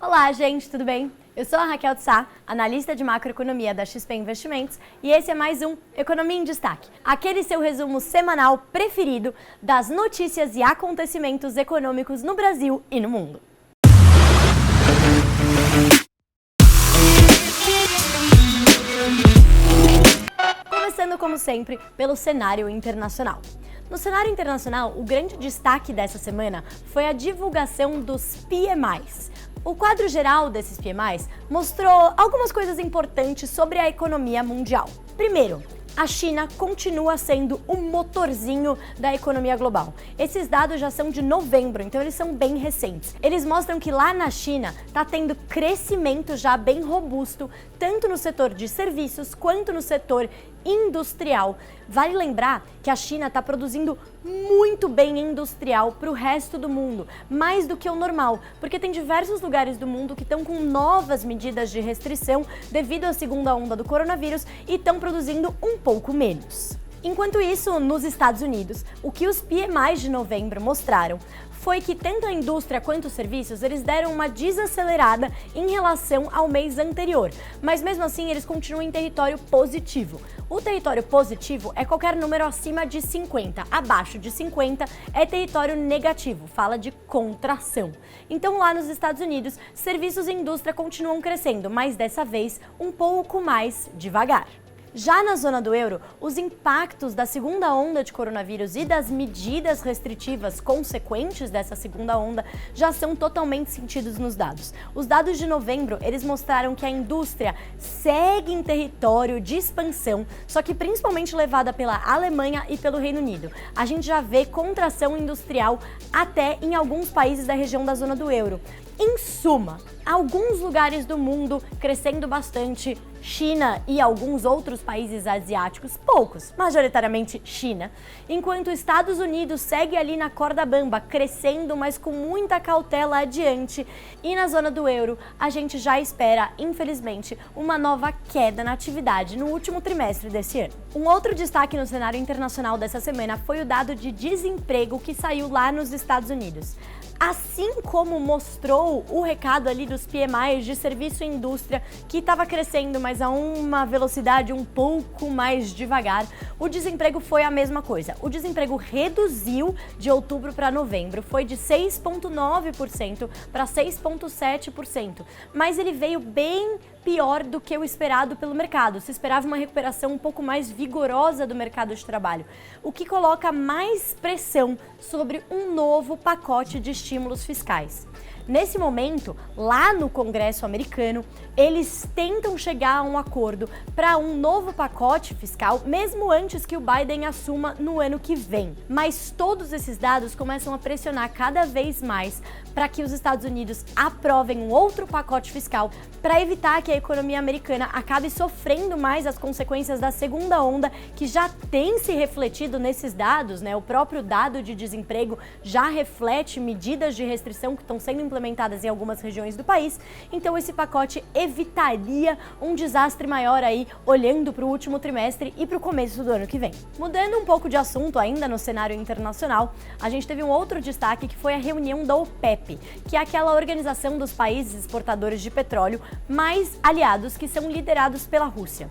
Olá, gente, tudo bem? Eu sou a Raquel de Sá, analista de macroeconomia da XP Investimentos, e esse é mais um Economia em Destaque, aquele seu resumo semanal preferido das notícias e acontecimentos econômicos no Brasil e no mundo. Começando, como sempre, pelo cenário internacional. No cenário internacional, o grande destaque dessa semana foi a divulgação dos PMIs. O quadro geral desses PMIs mostrou algumas coisas importantes sobre a economia mundial. Primeiro, a China continua sendo o motorzinho da economia global. Esses dados já são de novembro, então eles são bem recentes. Eles mostram que lá na China está tendo crescimento já bem robusto, tanto no setor de serviços quanto no setor industrial. Vale lembrar que a China está produzindo muito bem industrial para o resto do mundo, mais do que o normal, porque tem diversos lugares do mundo que estão com novas medidas de restrição devido à segunda onda do coronavírus e estão produzindo um pouco menos. Enquanto isso, nos Estados Unidos, o que os PMIs de novembro mostraram foi que tanto a indústria quanto os serviços, eles deram uma desacelerada em relação ao mês anterior, mas mesmo assim eles continuam em território positivo. O território positivo é qualquer número acima de 50, abaixo de 50 é território negativo, fala de contração. Então lá nos Estados Unidos, serviços e indústria continuam crescendo, mas dessa vez um pouco mais devagar. Já na zona do euro, os impactos da segunda onda de coronavírus e das medidas restritivas consequentes dessa segunda onda já são totalmente sentidos nos dados. Os dados de novembro, eles mostraram que a indústria segue em território de expansão, só que principalmente levada pela Alemanha e pelo Reino Unido. A gente já vê contração industrial até em alguns países da região da zona do euro. Em suma, alguns lugares do mundo crescendo bastante, China e alguns outros países asiáticos, poucos, majoritariamente China, enquanto os Estados Unidos segue ali na corda bamba, crescendo, mas com muita cautela adiante, e na zona do euro a gente já espera, infelizmente, uma nova queda na atividade no último trimestre desse ano. Um outro destaque no cenário internacional dessa semana foi o dado de desemprego que saiu lá nos Estados Unidos. Assim como mostrou o recado ali dos PMIs de serviço e indústria, que estava crescendo, mas a uma velocidade um pouco mais devagar, o desemprego foi a mesma coisa. O desemprego reduziu de outubro para novembro, foi de 6,9% para 6,7%, mas ele veio bem pior do que o esperado pelo mercado. Se esperava uma recuperação um pouco mais vigorosa do mercado de trabalho, o que coloca mais pressão sobre um novo pacote de estímulos fiscais. Nesse momento, lá no Congresso americano, eles tentam chegar a um acordo para um novo pacote fiscal, mesmo antes que o Biden assuma no ano que vem. Mas todos esses dados começam a pressionar cada vez mais para que os Estados Unidos aprovem um outro pacote fiscal para evitar que a economia americana acabe sofrendo mais as consequências da segunda onda, que já tem se refletido nesses dados, né? O próprio dado de desemprego já reflete medidas de restrição que estão sendo implementadas em algumas regiões do país, então esse pacote evitaria um desastre maior aí, olhando para o último trimestre e para o começo do ano que vem. Mudando um pouco de assunto ainda no cenário internacional, a gente teve um outro destaque que foi a reunião da OPEP, que é aquela organização dos países exportadores de petróleo mais aliados que são liderados pela Rússia.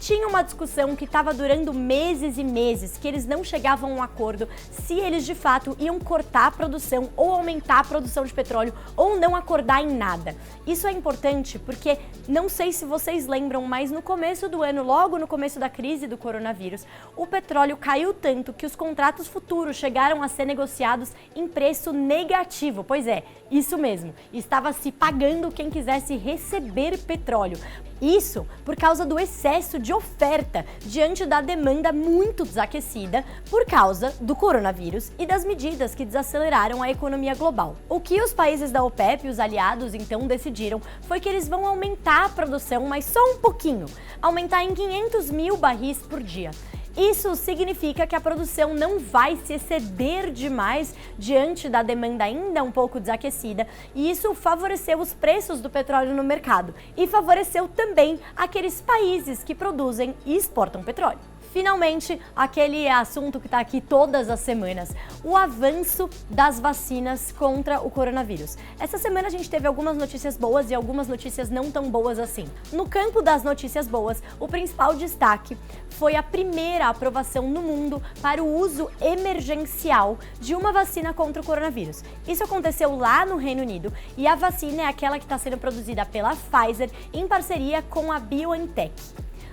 Tinha uma discussão que estava durando meses e meses, que eles não chegavam a um acordo se eles de fato iam cortar a produção ou aumentar a produção de petróleo ou não acordar em nada. Isso é importante porque, não sei se vocês lembram, mas no começo do ano, logo no começo da crise do coronavírus, o petróleo caiu tanto que os contratos futuros chegaram a ser negociados em preço negativo. Pois é, isso mesmo, estava se pagando quem quisesse receber petróleo. Isso por causa do excesso de oferta diante da demanda muito desaquecida por causa do coronavírus e das medidas que desaceleraram a economia global. O que os países da OPEP e os aliados então decidiram foi que eles vão aumentar a produção, mas só um pouquinho, aumentar em 500 mil barris por dia. Isso significa que a produção não vai se exceder demais diante da demanda ainda um pouco desaquecida, e isso favoreceu os preços do petróleo no mercado e favoreceu também aqueles países que produzem e exportam petróleo. Finalmente, aquele assunto que está aqui todas as semanas, o avanço das vacinas contra o coronavírus. Essa semana a gente teve algumas notícias boas e algumas notícias não tão boas assim. No campo das notícias boas, o principal destaque foi a primeira aprovação no mundo para o uso emergencial de uma vacina contra o coronavírus. Isso aconteceu lá no Reino Unido e a vacina é aquela que está sendo produzida pela Pfizer em parceria com a BioNTech.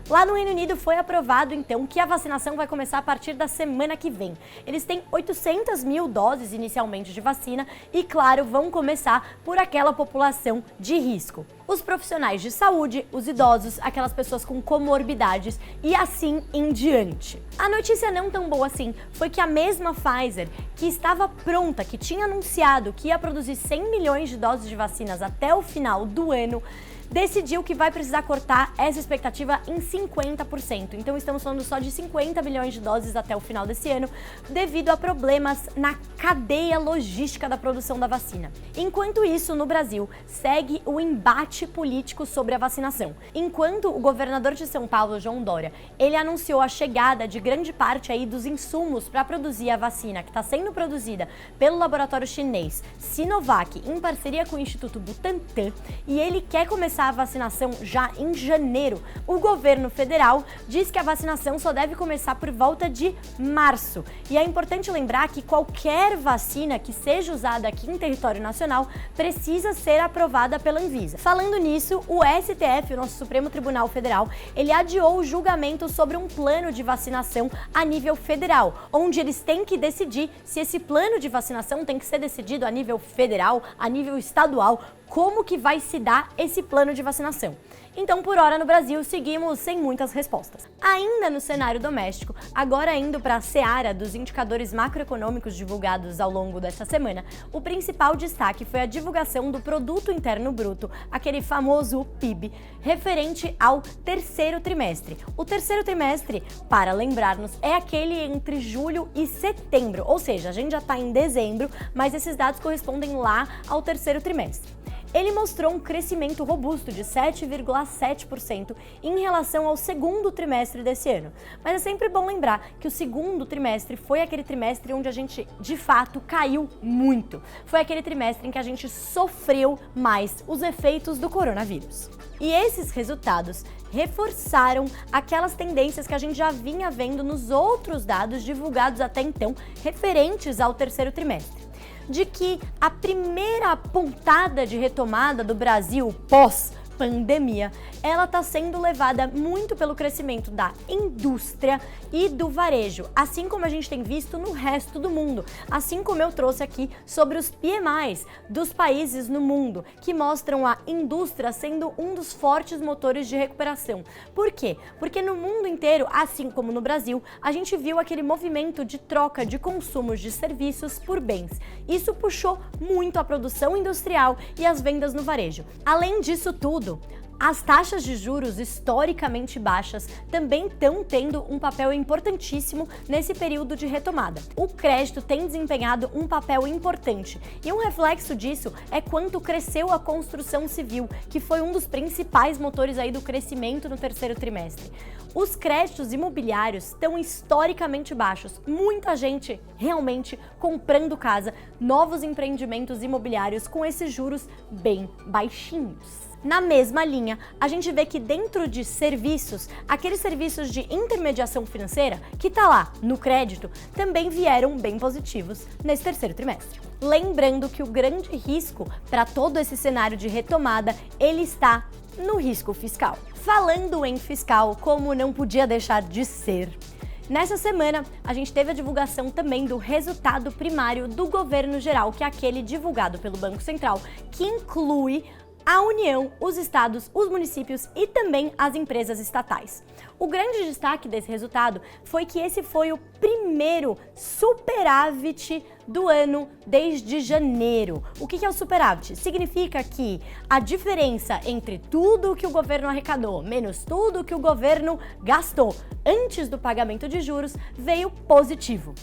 Lá no Reino Unido foi aprovado, então, que a vacinação vai começar a partir da semana que vem. Eles têm 800 mil doses inicialmente de vacina e, claro, vão começar por aquela população de risco. Os profissionais de saúde, os idosos, aquelas pessoas com comorbidades e assim em diante. A notícia não tão boa assim foi que a mesma Pfizer, que estava pronta, que tinha anunciado que ia produzir 100 milhões de doses de vacinas até o final do ano, decidiu que vai precisar cortar essa expectativa em 50%. Então estamos falando só de 50 milhões de doses até o final desse ano, devido a problemas na cadeia logística da produção da vacina. Enquanto isso, no Brasil, segue o embate político sobre a vacinação. Enquanto o governador de São Paulo, João Dória, ele anunciou a chegada de grande parte aí dos insumos para produzir a vacina que está sendo produzida pelo laboratório chinês Sinovac, em parceria com o Instituto Butantan, e ele quer começar a vacinação já em janeiro. O governo federal diz que a vacinação só deve começar por volta de março. E é importante lembrar que qualquer vacina que seja usada aqui em território nacional precisa ser aprovada pela Anvisa. Falando nisso, o STF, o nosso Supremo Tribunal Federal, ele adiou o julgamento sobre um plano de vacinação a nível federal, onde eles têm que decidir se esse plano de vacinação tem que ser decidido a nível federal, a nível estadual, como que vai se dar esse plano de vacinação. Então, por hora no Brasil, seguimos sem muitas respostas. Ainda no cenário doméstico, agora indo para a seara dos indicadores macroeconômicos divulgados ao longo dessa semana, o principal destaque foi a divulgação do Produto Interno Bruto, aquele famoso PIB, referente ao terceiro trimestre. O terceiro trimestre, para lembrarmos, é aquele entre julho e setembro, ou seja, a gente já está em dezembro, mas esses dados correspondem lá ao terceiro trimestre. Ele mostrou um crescimento robusto de 7,7% em relação ao segundo trimestre desse ano. Mas é sempre bom lembrar que o segundo trimestre foi aquele trimestre onde a gente, de fato, caiu muito. Foi aquele trimestre em que a gente sofreu mais os efeitos do coronavírus. E esses resultados reforçaram aquelas tendências que a gente já vinha vendo nos outros dados divulgados até então, referentes ao terceiro trimestre, de que a primeira pontada de retomada do Brasil pós-pandemia, ela está sendo levada muito pelo crescimento da indústria e do varejo, assim como a gente tem visto no resto do mundo, assim como eu trouxe aqui sobre os PMIs dos países no mundo, que mostram a indústria sendo um dos fortes motores de recuperação. Por quê? Porque no mundo inteiro, assim como no Brasil, a gente viu aquele movimento de troca de consumos de serviços por bens. Isso puxou muito a produção industrial e as vendas no varejo. Além disso tudo, as taxas de juros historicamente baixas também estão tendo um papel importantíssimo nesse período de retomada. O crédito tem desempenhado um papel importante e um reflexo disso é quanto cresceu a construção civil, que foi um dos principais motores aí do crescimento no terceiro trimestre. Os créditos imobiliários estão historicamente baixos, muita gente realmente comprando casa, novos empreendimentos imobiliários com esses juros bem baixinhos. Na mesma linha, a gente vê que dentro de serviços, aqueles serviços de intermediação financeira, que está lá no crédito, também vieram bem positivos nesse terceiro trimestre. Lembrando que o grande risco para todo esse cenário de retomada, ele está no risco fiscal. Falando em fiscal, como não podia deixar de ser, nessa semana, a gente teve a divulgação também do resultado primário do governo geral, que é aquele divulgado pelo Banco Central, que inclui a União, os estados, os municípios e também as empresas estatais. O grande destaque desse resultado foi que esse foi o primeiro superávit do ano desde janeiro. O que é o superávit? Significa que a diferença entre tudo que o governo arrecadou menos tudo que o governo gastou antes do pagamento de juros veio positivo.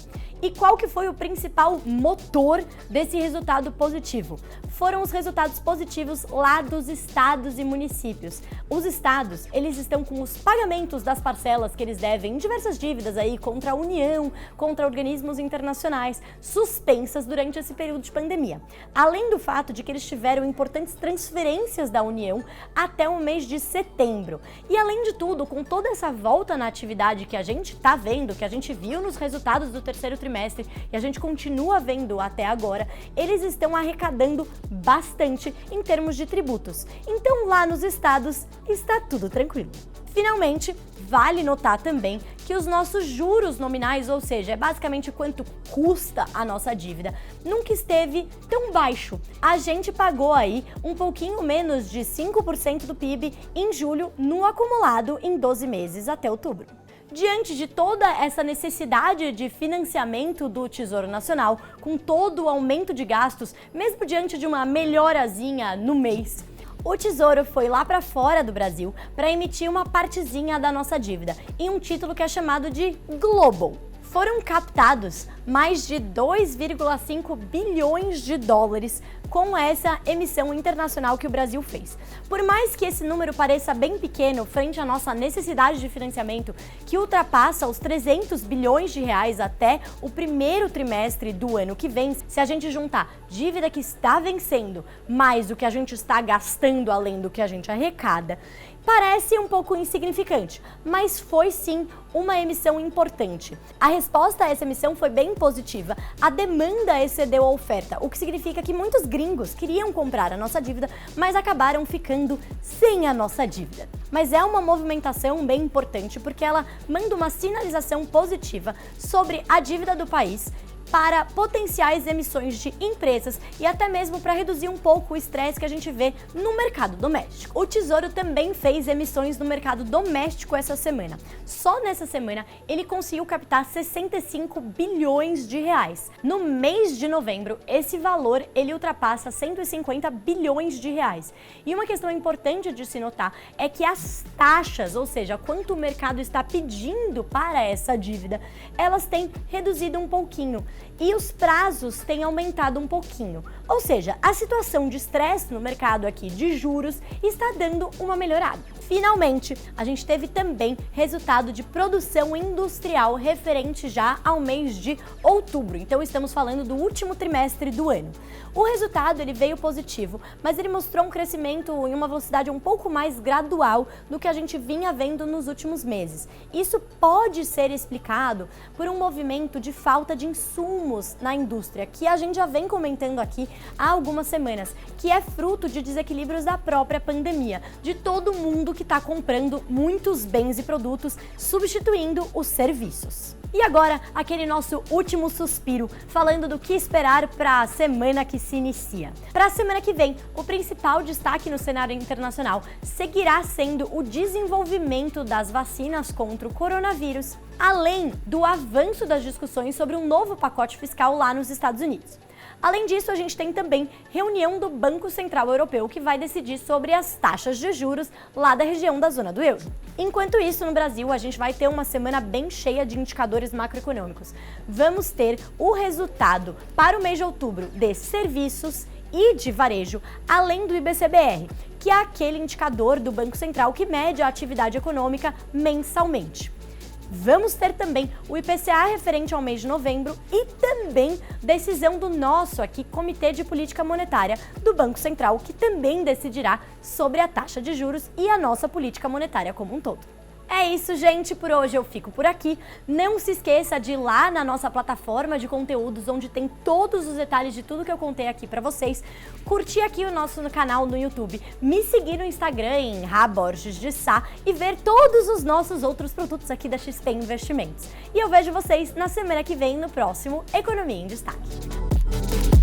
E qual que foi o principal motor desse resultado positivo? Foram os resultados positivos lá dos estados e municípios. Os estados, eles estão com os pagamentos das parcelas que eles devem em diversas dívidas aí contra a União, contra organismos internacionais, suspensas durante esse período de pandemia. Além do fato de que eles tiveram importantes transferências da União até o mês de setembro. E além de tudo, com toda essa volta na atividade que a gente está vendo, que a gente viu nos resultados do terceiro trimestre e a gente continua vendo até agora, eles estão arrecadando bastante em termos de tributos. Então lá nos estados está tudo tranquilo. Finalmente, vale notar também que os nossos juros nominais, ou seja, é basicamente quanto custa a nossa dívida, nunca esteve tão baixo. A gente pagou aí um pouquinho menos de 5% do PIB em julho no acumulado em 12 meses até outubro. Diante de toda essa necessidade de financiamento do Tesouro Nacional, com todo o aumento de gastos, mesmo diante de uma melhorazinha no mês, o Tesouro foi lá para fora do Brasil para emitir uma partezinha da nossa dívida, em um título que é chamado de Global. Foram captados mais de 2,5 bilhões de dólares com essa emissão internacional que o Brasil fez. Por mais que esse número pareça bem pequeno frente à nossa necessidade de financiamento, que ultrapassa os 300 bilhões de reais até o primeiro trimestre do ano que vem, se a gente juntar dívida que está vencendo mais o que a gente está gastando além do que a gente arrecada, parece um pouco insignificante, mas foi sim uma emissão importante. A resposta a essa emissão foi bem positiva. A demanda excedeu a oferta, o que significa que muitos gringos queriam comprar a nossa dívida, mas acabaram ficando sem a nossa dívida. Mas é uma movimentação bem importante porque ela manda uma sinalização positiva sobre a dívida do país para potenciais emissões de empresas e até mesmo para reduzir um pouco o estresse que a gente vê no mercado doméstico. O Tesouro também fez emissões no mercado doméstico essa semana. Só nessa semana ele conseguiu captar 65 bilhões de reais. No mês de novembro, esse valor ele ultrapassa 150 bilhões de reais. E uma questão importante de se notar é que as taxas, ou seja, quanto o mercado está pedindo para essa dívida, elas têm reduzido um pouquinho. E os prazos têm aumentado um pouquinho. Ou seja, a situação de estresse no mercado aqui de juros está dando uma melhorada. Finalmente, a gente teve também resultado de produção industrial referente já ao mês de outubro. Então estamos falando do último trimestre do ano. O resultado ele veio positivo, mas ele mostrou um crescimento em uma velocidade um pouco mais gradual do que a gente vinha vendo nos últimos meses. Isso pode ser explicado por um movimento de falta de insumos na indústria, que a gente já vem comentando aqui há algumas semanas, que é fruto de desequilíbrios da própria pandemia, de todo mundo que está comprando muitos bens e produtos, substituindo os serviços. E agora, aquele nosso último suspiro, falando do que esperar para a semana que se inicia. Para a semana que vem, o principal destaque no cenário internacional seguirá sendo o desenvolvimento das vacinas contra o coronavírus, além do avanço das discussões sobre um novo pacote fiscal lá nos Estados Unidos. Além disso, a gente tem também reunião do Banco Central Europeu, que vai decidir sobre as taxas de juros lá da região da zona do euro. Enquanto isso, no Brasil, a gente vai ter uma semana bem cheia de indicadores macroeconômicos. Vamos ter o resultado para o mês de outubro de serviços e de varejo, além do IBCBR, que é aquele indicador do Banco Central que mede a atividade econômica mensalmente. Vamos ter também o IPCA referente ao mês de novembro e também decisão do nosso aqui Comitê de Política Monetária do Banco Central, que também decidirá sobre a taxa de juros e a nossa política monetária como um todo. É isso, gente, por hoje eu fico por aqui. Não se esqueça de ir lá na nossa plataforma de conteúdos, onde tem todos os detalhes de tudo que eu contei aqui pra vocês. Curtir aqui o nosso canal no YouTube, me seguir no Instagram em Borges de Sá e ver todos os nossos outros produtos aqui da XP Investimentos. E eu vejo vocês na semana que vem no próximo Economia em Destaque.